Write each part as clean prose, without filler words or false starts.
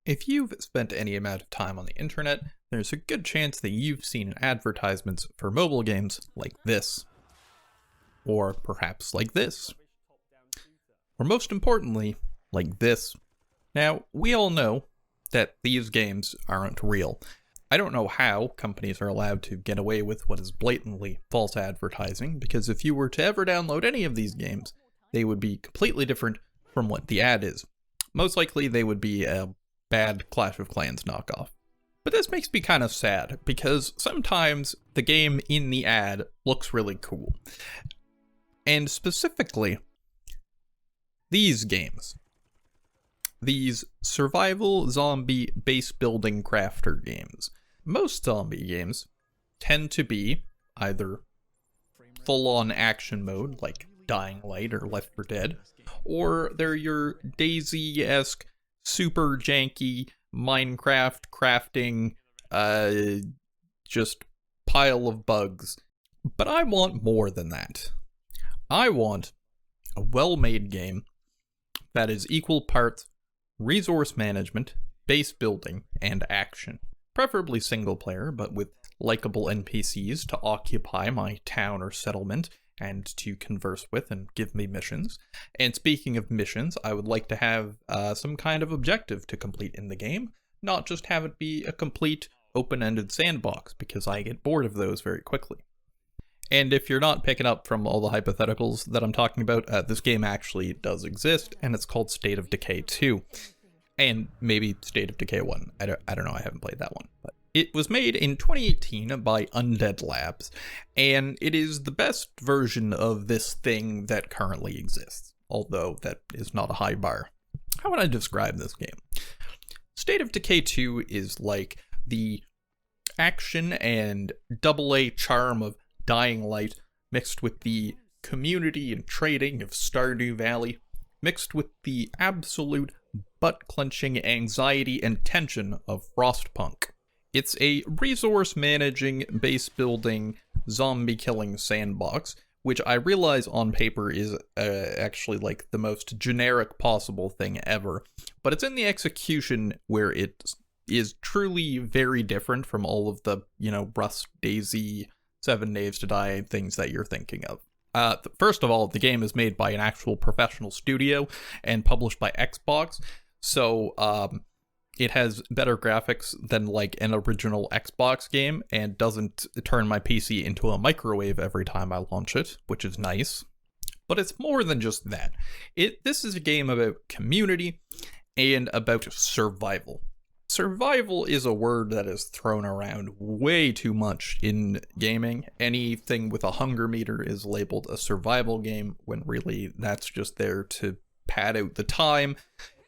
If you've spent any amount of time on the internet, there's a good chance that you've seen advertisements for mobile games like this. Or perhaps like this. Or most importantly, like this. Now, we all know that these games aren't real. I don't know how companies are allowed to get away with what is blatantly false advertising, because if you were to ever download any of these games, they would be completely different from what the ad is. Most likely they would be a bad Clash of Clans knockoff. But this makes me kind of sad, because sometimes the game in the ad looks really cool. And specifically, these games. These survival zombie base building crafter games. Most zombie games tend to be either full-on action mode, like Dying Light or Left 4 Dead, or they're your DayZ-esque, super janky Minecraft crafting, just pile of bugs. But I want more than that. I want a well-made game that is equal parts resource management, base building, and action. Preferably single player, but with likable NPCs to occupy my town or settlement and to converse with and give me missions. And speaking of missions, I would like to have some kind of objective to complete in the game, not just have it be a complete open-ended sandbox, because I get bored of those very quickly. And if you're not picking up from all the hypotheticals that I'm talking about, this game actually does exist, and it's called State of Decay 2. And maybe State of Decay 1. I don't know, I haven't played that one. But it was made in 2018 by Undead Labs, and it is the best version of this thing that currently exists, although that is not a high bar. How would I describe this game? State of Decay 2 is like the action and AA charm of Dying Light, mixed with the community and trading of Stardew Valley, mixed with the absolute butt-clenching anxiety and tension of Frostpunk. It's a resource-managing, base-building, zombie-killing sandbox, which I realize on paper is actually like the most generic possible thing ever, but it's in the execution where it is truly very different from all of the, Rust, DayZ, 7 Days to Die things that you're thinking of. First of all, the game is made by an actual professional studio and published by Xbox, so it has better graphics than like an original Xbox game and doesn't turn my PC into a microwave every time I launch it, which is nice. But it's more than just that. This is a game about community and about survival. Survival is a word that is thrown around way too much in gaming. Anything with a hunger meter is labeled a survival game, when really that's just there to pad out the time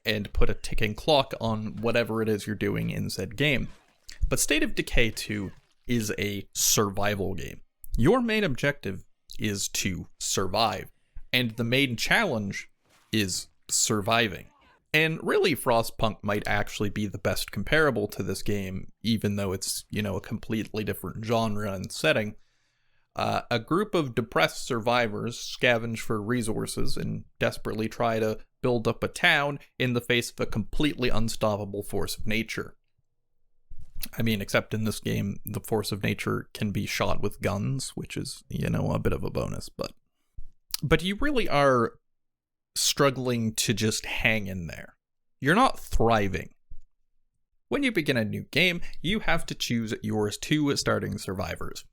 and put a ticking clock on whatever it is you're doing in said game. But State of Decay 2 is a survival game. Your main objective is to survive, and the main challenge is surviving. And really, Frostpunk might actually be the best comparable to this game, even though it's, a completely different genre and setting. A group of depressed survivors scavenge for resources and desperately try to build up a town in the face of a completely unstoppable force of nature. I mean, except in this game, the force of nature can be shot with guns, which is, a bit of a bonus, but you really are struggling to just hang in there. You're not thriving. When you begin a new game, you have to choose yours two starting survivors.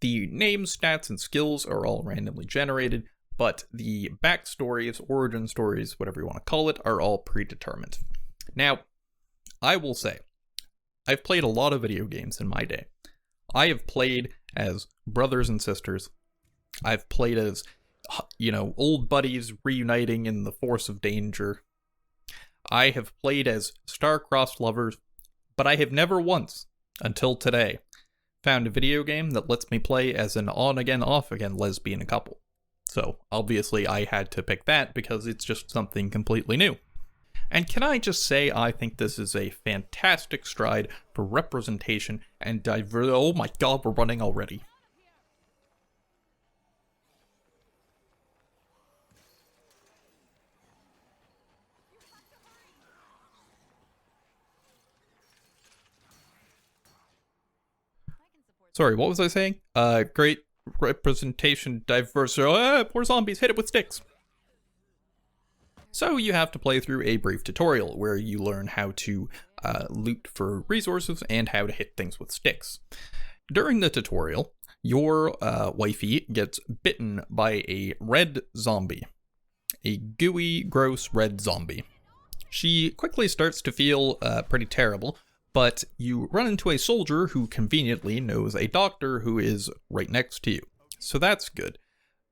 The names, stats, and skills are all randomly generated, but the backstories, origin stories, whatever you want to call it, are all predetermined. Now, I will say, I've played a lot of video games in my day. I have played as brothers and sisters. I've played as old buddies reuniting in the force of danger. I have played as star-crossed lovers, but I have never once, until today, found a video game that lets me play as an on-again, off-again lesbian couple. So, obviously, I had to pick that because it's just something completely new. And can I just say, I think this is a fantastic stride for representation and diversity. Oh my god, we're running already. Sorry, what was I saying? Great representation, diverse. Poor zombies, hit it with sticks. So you have to play through a brief tutorial where you learn how to loot for resources and how to hit things with sticks. During the tutorial, your wifey gets bitten by a red zombie. A gooey, gross red zombie. She quickly starts to feel pretty terrible, but you run into a soldier who conveniently knows a doctor who is right next to you. So that's good.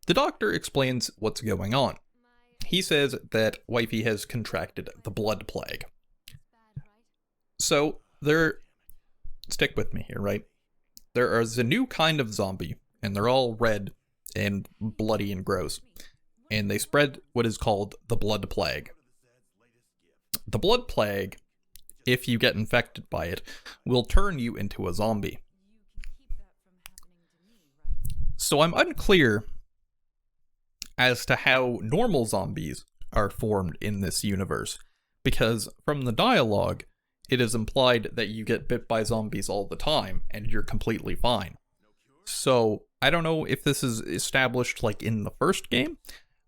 The doctor explains what's going on. He says that wifey has contracted the blood plague. So stick with me here, right? There is a new kind of zombie, and they're all red and bloody and gross. And they spread what is called the blood plague. The blood plague, if you get infected by it, will turn you into a zombie. So I'm unclear as to how normal zombies are formed in this universe, because from the dialogue, it is implied that you get bit by zombies all the time, and you're completely fine. So, I don't know if this is established like in the first game,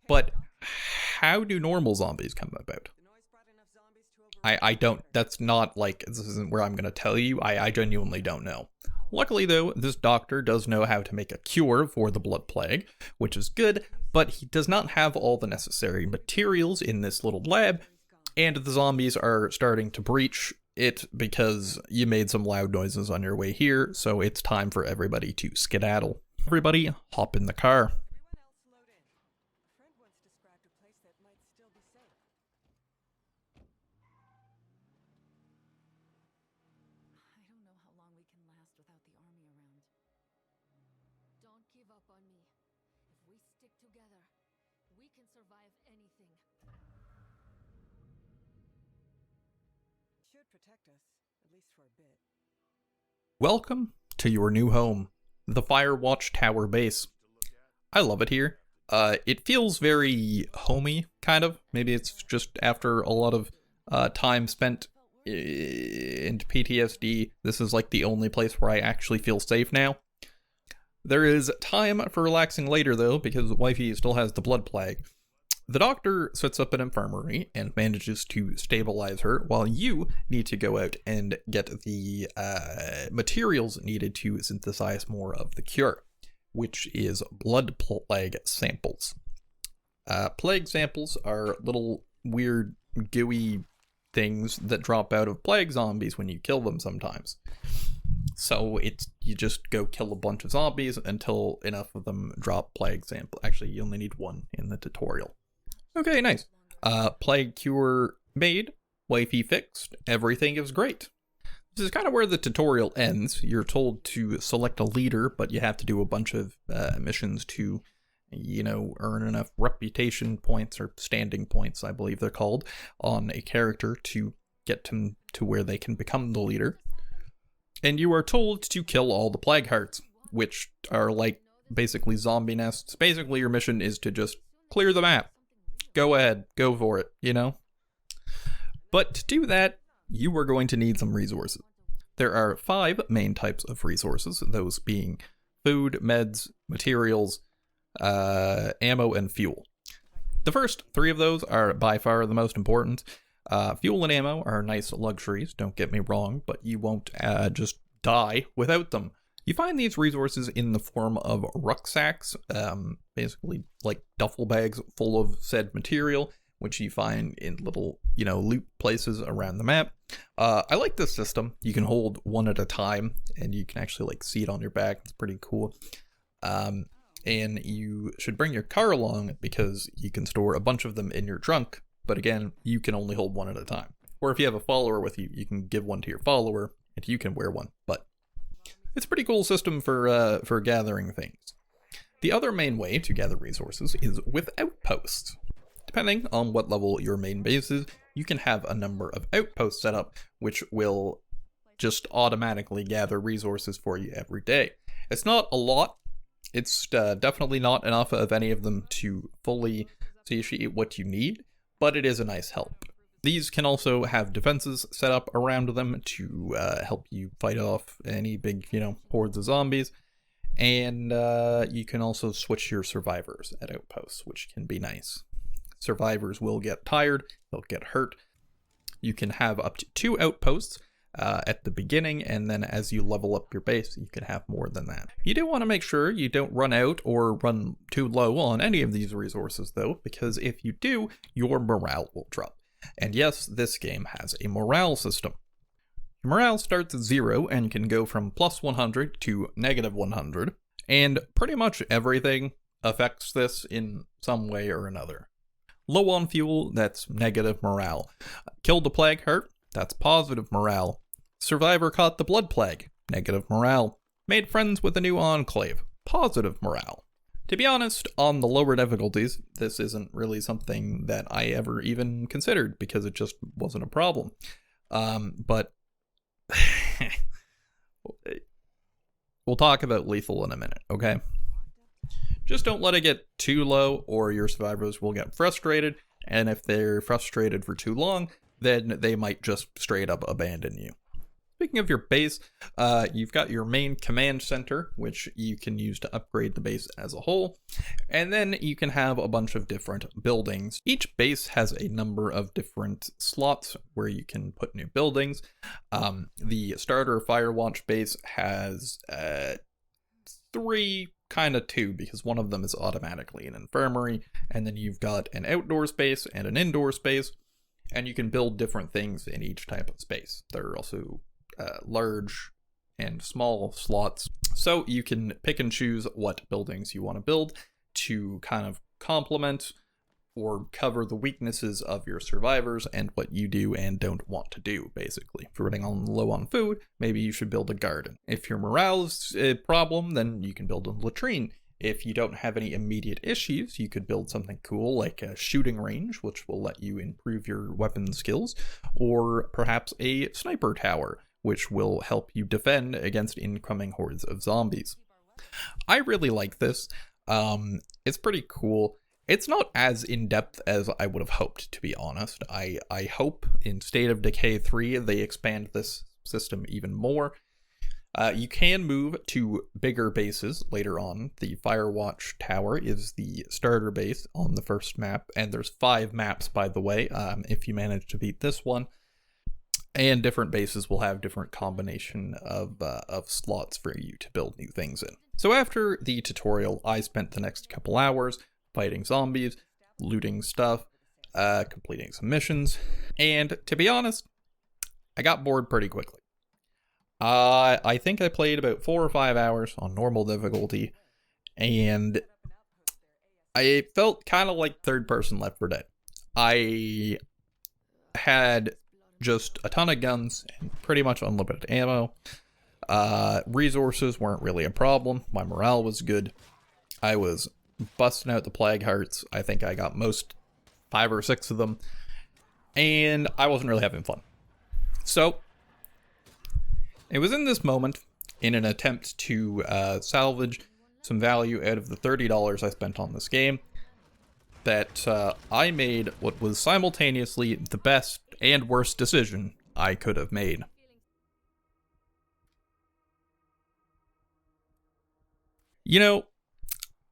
but how do normal zombies come about? I don't, that's not like, this isn't where I'm going to tell you, I genuinely don't know. Luckily though, this doctor does know how to make a cure for the blood plague, which is good, but he does not have all the necessary materials in this little lab, and the zombies are starting to breach it because you made some loud noises on your way here, so it's time for everybody to skedaddle. Everybody, hop in the car. Protect us, at least for a bit. Welcome to your new home, the Firewatch Tower base. I love it here. It feels very homey, kind of. Maybe it's just after a lot of time spent in PTSD, this is like the only place where I actually feel safe now. There is time for relaxing later though, because wifey still has the blood plague. The doctor sets up an infirmary and manages to stabilize her, while you need to go out and get the materials needed to synthesize more of the cure, which is blood plague samples. Plague samples are little weird gooey things that drop out of plague zombies when you kill them sometimes. So you just go kill a bunch of zombies until enough of them drop plague sample. Actually, you only need one in the tutorial. Okay, nice. Plague cure made, wifey fixed, everything is great. This is kind of where the tutorial ends. You're told to select a leader, but you have to do a bunch of missions to, earn enough reputation points or standing points, I believe they're called, on a character to get them to where they can become the leader. And you are told to kill all the plague hearts, which are like basically zombie nests. Basically, your mission is to just clear the map. Go ahead, go for it, But to do that, you are going to need some resources. There are 5 main types of resources, those being food, meds, materials, ammo, and fuel. The first 3 of those are by far the most important. Fuel and ammo are nice luxuries, don't get me wrong, but you won't just die without them. You find these resources in the form of rucksacks, basically like duffel bags full of said material, which you find in little, loot places around the map. I like this system. You can hold one at a time, and you can actually see it on your back. It's pretty cool. And you should bring your car along because you can store a bunch of them in your trunk. But again, you can only hold one at a time. Or if you have a follower with you, you can give one to your follower, and you can wear one. But it's a pretty cool system for gathering things. The other main way to gather resources is with outposts. Depending on what level your main base is, you can have a number of outposts set up, which will just automatically gather resources for you every day. It's not a lot. It's definitely not enough of any of them to fully satiate what you need, but it is a nice help. These can also have defenses set up around them to help you fight off any big, hordes of zombies. And you can also switch your survivors at outposts, which can be nice. Survivors will get tired, they'll get hurt. You can have up to 2 outposts at the beginning, and then as you level up your base, you can have more than that. You do want to make sure you don't run out or run too low on any of these resources, though, because if you do, your morale will drop. And yes, this game has a morale system. Morale starts at 0 and can go from plus 100 to negative 100, and pretty much everything affects this in some way or another. Low on fuel, that's negative morale. Killed a plague hurt, that's positive morale. Survivor caught the blood plague, negative morale. Made friends with a new enclave, positive morale. To be honest, on the lower difficulties, this isn't really something that I ever even considered because it just wasn't a problem. But we'll talk about lethal in a minute, okay? Just don't let it get too low or your survivors will get frustrated, and if they're frustrated for too long, then they might just straight up abandon you. Speaking of your base, you've got your main command center, which you can use to upgrade the base as a whole, and then you can have a bunch of different buildings. Each base has a number of different slots where you can put new buildings. The starter Firewatch base has 3, kind of 2, because one of them is automatically an infirmary, and then you've got an outdoor space and an indoor space, and you can build different things in each type of space. There are also large and small slots, so you can pick and choose what buildings you want to build to kind of complement or cover the weaknesses of your survivors and what you do and don't want to do, basically. If you're running on low on food, maybe you should build a garden. If your morale is a problem, then you can build a latrine. If you don't have any immediate issues, you could build something cool like a shooting range, which will let you improve your weapon skills, or perhaps a sniper tower, which will help you defend against incoming hordes of zombies. I really like this. It's pretty cool. It's not as in-depth as I would have hoped, to be honest. I hope in State of Decay 3 they expand this system even more. You can move to bigger bases later on. The Firewatch Tower is the starter base on the first map, and there's 5 maps, by the way, if you manage to beat this one. And different bases will have different combination of slots for you to build new things in. So after the tutorial, I spent the next couple hours fighting zombies, looting stuff, completing some missions, and to be honest, I got bored pretty quickly. I think I played about 4 or 5 hours on normal difficulty, and I felt kind of like third-person Left 4 Dead. I had just a ton of guns and pretty much unlimited ammo. Resources weren't really a problem. My morale was good. I was busting out the plague hearts. I think I got most 5 or 6 of them, and I wasn't really having fun. So it was in this moment, in an attempt to salvage some value out of the $30 I spent on this game, that I made what was simultaneously the best and worst decision I could have made. You know,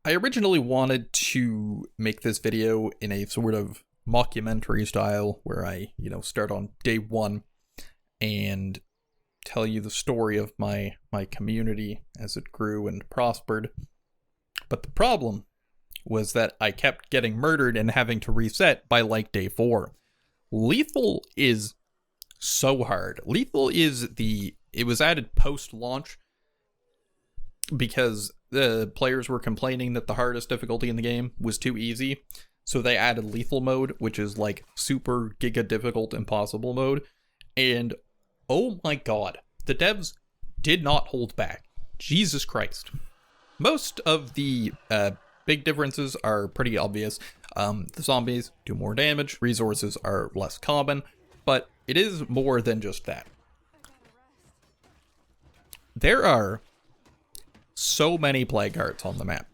I originally wanted to make this video in a sort of mockumentary style where I, start on day 1 and tell you the story of my community as it grew and prospered. But the problem was that I kept getting murdered and having to reset by like day 4. Lethal is so hard. Lethal is it was added post-launch because the players were complaining that the hardest difficulty in the game was too easy. So they added lethal mode, which is like super giga difficult impossible mode. And oh my god, the devs did not hold back. Jesus Christ. Most of the big differences are pretty obvious. The zombies do more damage, resources are less common, but it is more than just that. There are so many plague hearts on the map.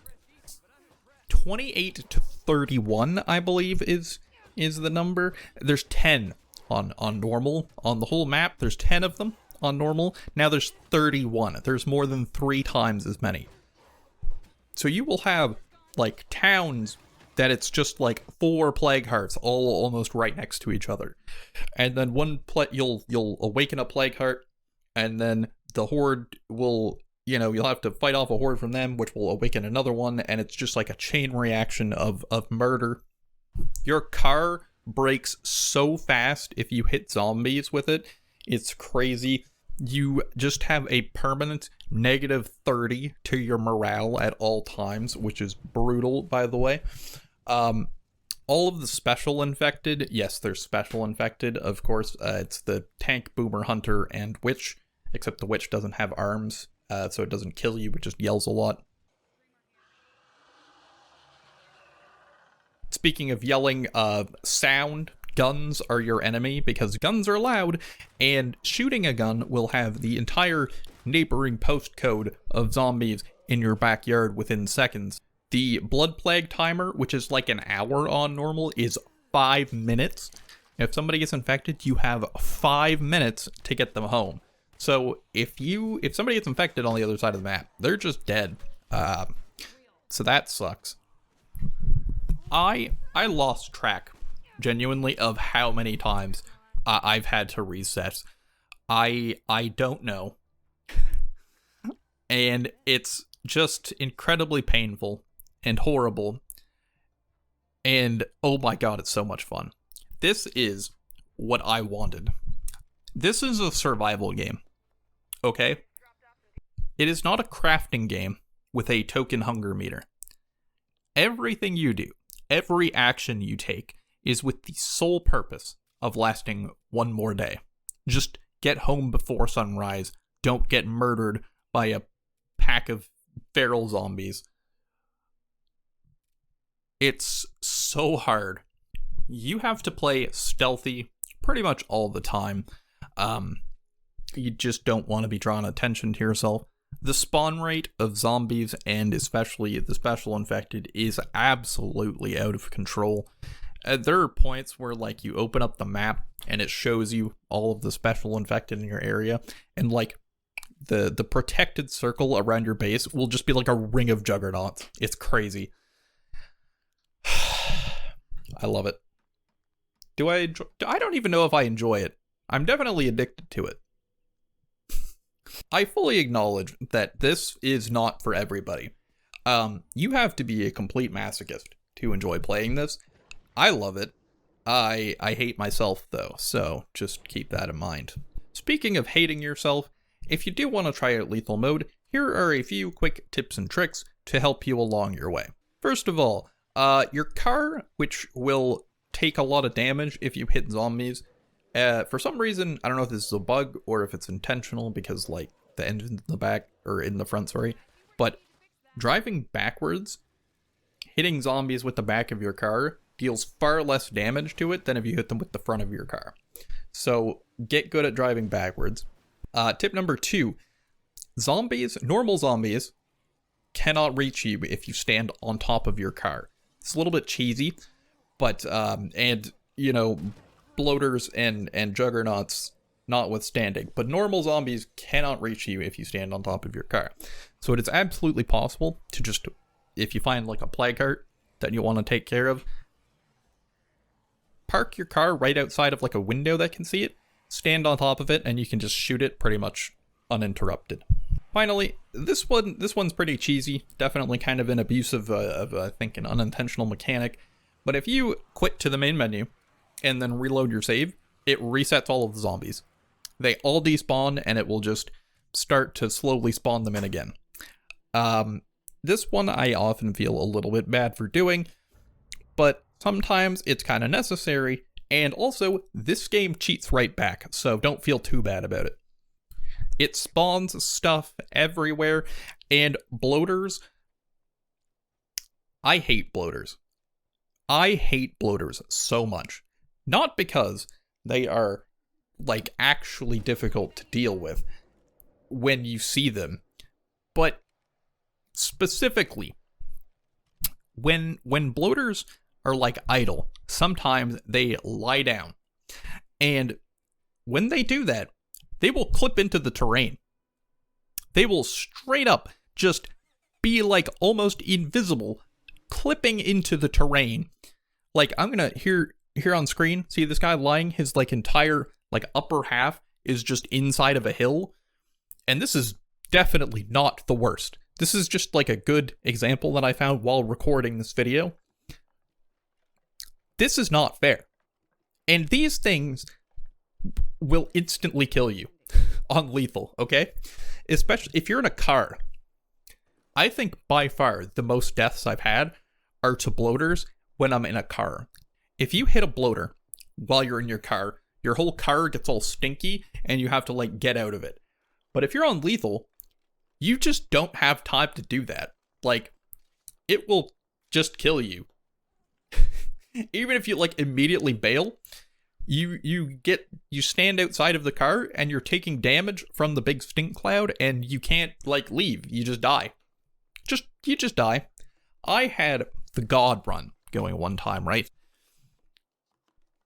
28 to 31, I believe, is the number. There's 10 on normal. On the whole map, there's 10 of them on normal. Now there's 31. There's more than 3 times as many. So you will have, like, towns that it's just, like, 4 plague hearts all almost right next to each other. And then you'll awaken a plague heart, and then the horde will, you'll have to fight off a horde from them, which will awaken another one, and it's just like a chain reaction of murder. Your car breaks so fast if you hit zombies with it. It's crazy. You just have a permanent -30 to your morale at all times, which is brutal, by the way. All of the special infected, yes, there's special infected, of course. It's the tank, boomer, hunter, and witch, except the witch doesn't have arms, so it doesn't kill you, it just yells a lot. Speaking of yelling, sound, guns are your enemy, because guns are loud, and shooting a gun will have the entire neighboring postcode of zombies in your backyard within seconds. The blood plague timer, which is like an hour on normal, is 5 minutes. If somebody gets infected, you have 5 minutes to get them home. So if somebody gets infected on the other side of the map, they're just dead. So that sucks. I lost track, genuinely, of how many times I've had to reset. I don't know. And it's just incredibly painful and horrible. And oh my god, it's so much fun. This is what I wanted. This is a survival game. Okay? It is not a crafting game with a token hunger meter. Everything you do, every action you take, is with the sole purpose of lasting one more day. Just get home before sunrise. Don't get murdered by a pack of feral zombies. It's so hard. You have to play stealthy pretty much all the time. You just don't want to be drawing attention to yourself. The spawn rate of zombies, and especially the special infected, is absolutely out of control. There are points where, like, you open up the map and it shows you all of the special infected in your area, and, like, the protected circle around your base will just be like a ring of juggernauts. It's crazy. I love it. I don't even know if I enjoy it. I'm definitely addicted to it. I fully acknowledge that this is not for everybody. You have to be a complete masochist to enjoy playing this. I love it. I hate myself, though, so just keep that in mind. Speaking of hating yourself, if you do want to try out lethal mode, here are a few quick tips and tricks to help you along your way. First of all, your car, which will take a lot of damage if you hit zombies. For some reason, I don't know if this is a bug or if it's intentional, because, like, the engine's in the back, or in the front, sorry, but driving backwards, hitting zombies with the back of your car deals far less damage to it than if you hit them with the front of your car. So get good at driving backwards. Tip number 2, normal zombies cannot reach you if you stand on top of your car. It's a little bit cheesy, but, and, bloaters and juggernauts notwithstanding, but normal zombies cannot reach you if you stand on top of your car. So it is absolutely possible to just, if you find, like, a plague heart that you want to take care of, park your car right outside of, like, a window that can see it, stand on top of it, and you can just shoot it pretty much uninterrupted. Finally, this one's pretty cheesy, definitely kind of an abuse of I think, an unintentional mechanic, but if you quit to the main menu and then reload your save, it resets all of the zombies. They all despawn, and it will just start to slowly spawn them in again. This one I often feel a little bit bad for doing, but sometimes it's kind of necessary, and also, this game cheats right back, so don't feel too bad about it. It spawns stuff everywhere, and bloaters. I hate bloaters. I hate bloaters so much. Not because they are, like, actually difficult to deal with when you see them, but specifically, when bloaters are, like, idle, sometimes they lie down, And when they do that, they will clip into the terrain. They will straight up just be like almost invisible, clipping into the terrain. Like, I'm gonna here on screen see this guy lying. His like entire like upper half is just inside of a hill, and this is definitely not the worst. This is just like a good example that I found while recording this video. This is not fair, and these things will instantly kill you on lethal. Okay, especially if you're in a car. I think by far the most deaths I've had are to bloaters when I'm in a car. If you hit a bloater while you're in your whole car gets all stinky and you have to like get out of it. But if you're on lethal, you just don't have time to do that. Like, it will just kill you. Even if you like immediately bail, you stand outside of the car and you're taking damage from the big stink cloud and you can't like leave. You just die. You just die. I had the God run going one time, right?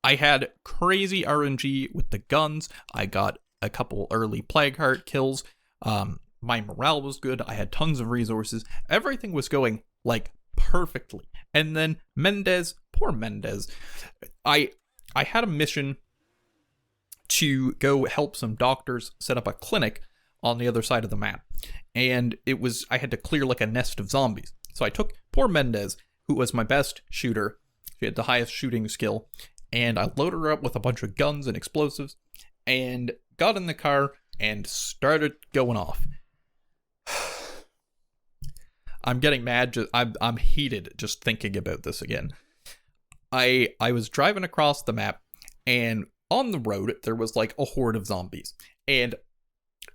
I had crazy RNG with the guns. I got a couple early Plague Heart kills. My morale was good. I had tons of resources. Everything was going like perfectly. And then poor Mendez, I had a mission to go help some doctors set up a clinic on the other side of the map. And I had to clear like a nest of zombies. So I took poor Mendez, who was my best shooter. She had the highest shooting skill. And I loaded her up with a bunch of guns and explosives and got in the car and started going off. I'm getting mad. I'm heated just thinking about this again. I was driving across the map, and on the road there was like a horde of zombies, and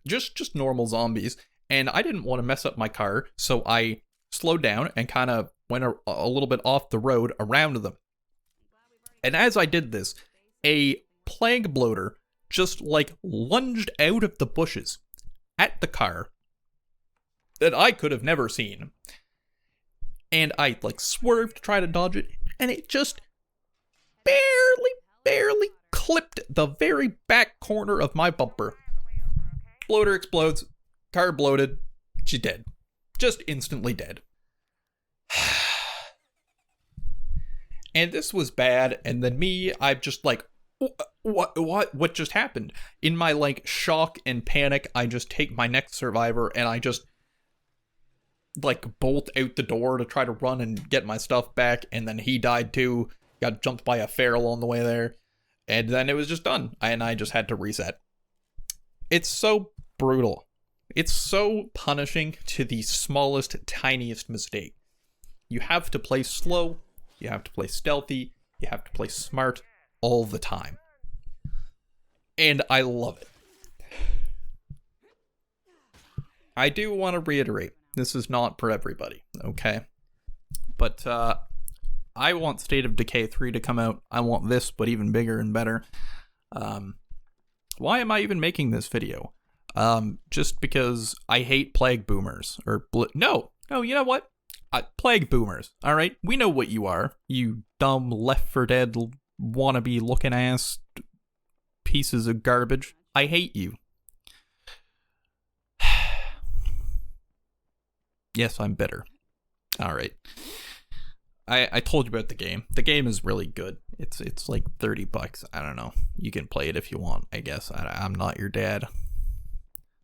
just normal zombies. And I didn't want to mess up my car, so I slowed down and kind of went a little bit off the road around them. And as I did this, a plague bloater just like lunged out of the bushes at the car that I could have never seen. And I like swerved to try to dodge it, and it just barely clipped the very back corner of my bumper. Bloater explodes, car bloated, she's dead. Just instantly dead. And this was bad, and then I'm just like, what just happened? In my like shock and panic, I just take my next survivor and I just like bolt out the door to try to run and get my stuff back, and then he died too. Got jumped by a feral on the way there, and then it was just done, and I just had to reset. It's so brutal. It's so punishing to the smallest, tiniest mistake. You have to play slow, you have to play stealthy, you have to play smart all the time. And I love it. I do want to reiterate, this is not for everybody, okay? But I want State of Decay 3 to come out. I want this, but even bigger and better. Why am I even making this video? Just because I hate plague boomers. No, you know what? Plague boomers, alright? We know what you are. You dumb Left 4 Dead wannabe looking ass pieces of garbage. I hate you. Yes, I'm bitter. Alright. I told you about the game. The game is really good. It's like $30. I don't know. You can play it if you want, I guess. I'm not your dad.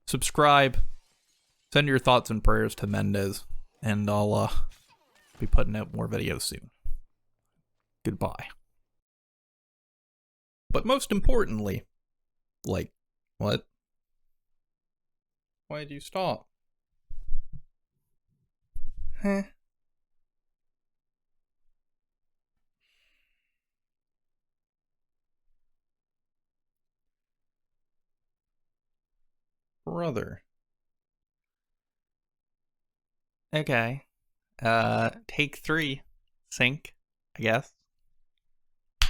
Subscribe. Send your thoughts and prayers to Mendez. And I'll be putting out more videos soon. Goodbye. But most importantly, like, what? Why did you stop? Huh? Brother. Okay. Take 3. Sync, I guess.